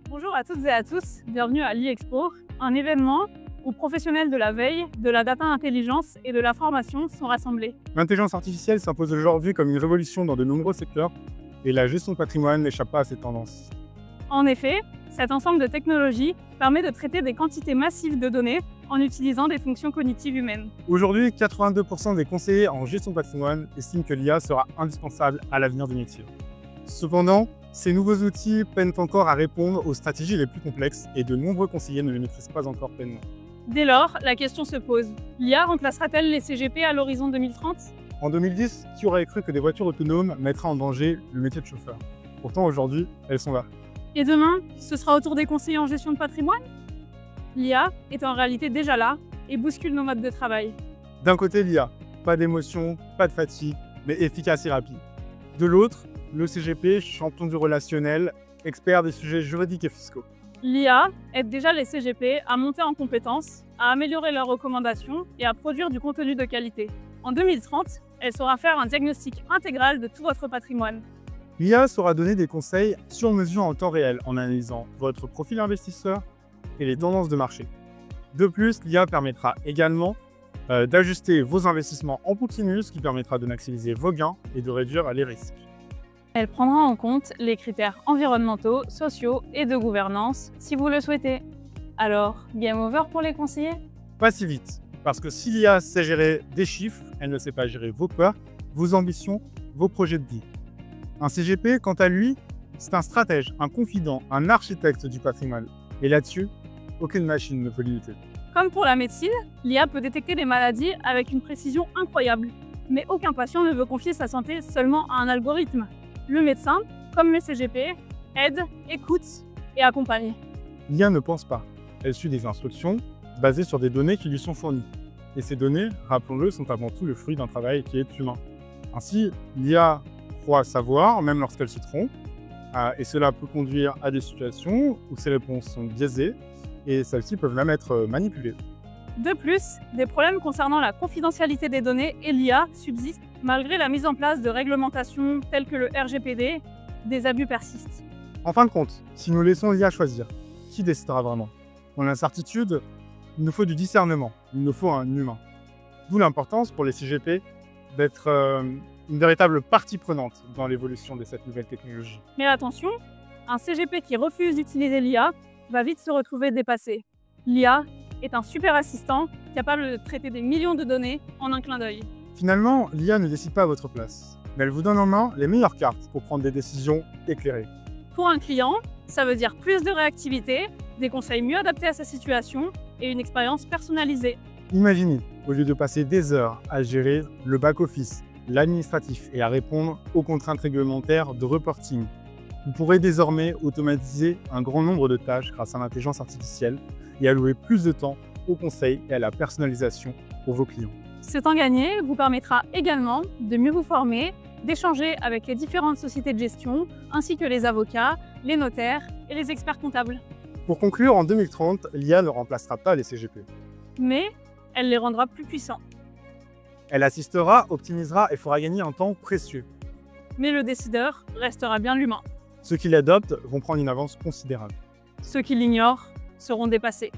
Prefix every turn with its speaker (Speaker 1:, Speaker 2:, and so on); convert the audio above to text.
Speaker 1: Bonjour à toutes et à tous, bienvenue à l'e-Expo, un événement où professionnels de la veille, de la data intelligence et de la formation sont rassemblés.
Speaker 2: L'intelligence artificielle s'impose aujourd'hui comme une révolution dans de nombreux secteurs et la gestion de patrimoine n'échappe pas à ces tendances.
Speaker 1: En effet, cet ensemble de technologies permet de traiter des quantités massives de données en utilisant des fonctions cognitives humaines.
Speaker 2: Aujourd'hui, 82% des conseillers en gestion de patrimoine estiment que l'IA sera indispensable à l'avenir du métier. Cependant, ces nouveaux outils peinent encore à répondre aux stratégies les plus complexes et de nombreux conseillers ne les maîtrisent pas encore pleinement.
Speaker 1: Dès lors, la question se pose, l'IA remplacera-t-elle les CGP à l'horizon 2030 ?
Speaker 2: En 2010, qui aurait cru que des voitures autonomes mettraient en danger le métier de chauffeur? Pourtant, aujourd'hui, elles sont là.
Speaker 1: Et demain, ce sera au tour des conseillers en gestion de patrimoine ? L'IA est en réalité déjà là et bouscule nos modes de travail.
Speaker 2: D'un côté, l'IA, pas d'émotion, pas de fatigue, mais efficace et rapide. De l'autre, le CGP, champion du relationnel, expert des sujets juridiques et fiscaux.
Speaker 1: L'IA aide déjà les CGP à monter en compétences, à améliorer leurs recommandations et à produire du contenu de qualité. En 2030, elle saura faire un diagnostic intégral de tout votre patrimoine.
Speaker 2: L'IA saura donner des conseils sur mesure en temps réel en analysant votre profil investisseur et les tendances de marché. De plus, l'IA permettra également d'ajuster vos investissements en continu, ce qui permettra de maximiser vos gains et de réduire les risques.
Speaker 1: Elle prendra en compte les critères environnementaux, sociaux et de gouvernance si vous le souhaitez. Alors, game over pour les conseillers ?
Speaker 2: Pas si vite, parce que si l'IA sait gérer des chiffres, elle ne sait pas gérer vos peurs, vos ambitions, vos projets de vie. Un CGP, quant à lui, c'est un stratège, un confident, un architecte du patrimoine. Et là-dessus, aucune machine ne peut l'imiter.
Speaker 1: Comme pour la médecine, l'IA peut détecter des maladies avec une précision incroyable. Mais aucun patient ne veut confier sa santé seulement à un algorithme. Le médecin, comme le CGP, aide, écoute et accompagne.
Speaker 2: L'IA ne pense pas. Elle suit des instructions basées sur des données qui lui sont fournies. Et ces données, rappelons-le, sont avant tout le fruit d'un travail qui est humain. Ainsi, l'IA croit savoir, même lorsqu'elle se trompe, et cela peut conduire à des situations où ces réponses sont biaisées et celles-ci peuvent même être manipulées.
Speaker 1: De plus, des problèmes concernant la confidentialité des données et l'IA subsistent malgré la mise en place de réglementations telles que le RGPD. Des abus persistent.
Speaker 2: En fin de compte, si nous laissons l'IA choisir, qui décidera vraiment? Dans l'incertitude, il nous faut du discernement, il nous faut un humain. D'où l'importance pour les CGP d'être une véritable partie prenante dans l'évolution de cette nouvelle technologie.
Speaker 1: Mais attention, un CGP qui refuse d'utiliser l'IA va vite se retrouver dépassé. L'IA est un super assistant capable de traiter des millions de données en un clin d'œil.
Speaker 2: Finalement, l'IA ne décide pas à votre place, mais elle vous donne en main les meilleures cartes pour prendre des décisions éclairées.
Speaker 1: Pour un client, ça veut dire plus de réactivité, des conseils mieux adaptés à sa situation et une expérience personnalisée.
Speaker 2: Imaginez, au lieu de passer des heures à gérer le back-office, l'administratif et à répondre aux contraintes réglementaires de reporting, vous pourrez désormais automatiser un grand nombre de tâches grâce à l'intelligence artificielle et allouer plus de temps aux conseils et à la personnalisation pour vos clients.
Speaker 1: Ce temps gagné vous permettra également de mieux vous former, d'échanger avec les différentes sociétés de gestion, ainsi que les avocats, les notaires et les experts comptables.
Speaker 2: Pour conclure, en 2030, l'IA ne remplacera pas les CGP.
Speaker 1: Mais elle les rendra plus puissants.
Speaker 2: Elle assistera, optimisera et fera gagner un temps précieux.
Speaker 1: Mais le décideur restera bien l'humain.
Speaker 2: Ceux qui l'adoptent vont prendre une avance considérable.
Speaker 1: Ceux qui l'ignorent seront dépassés.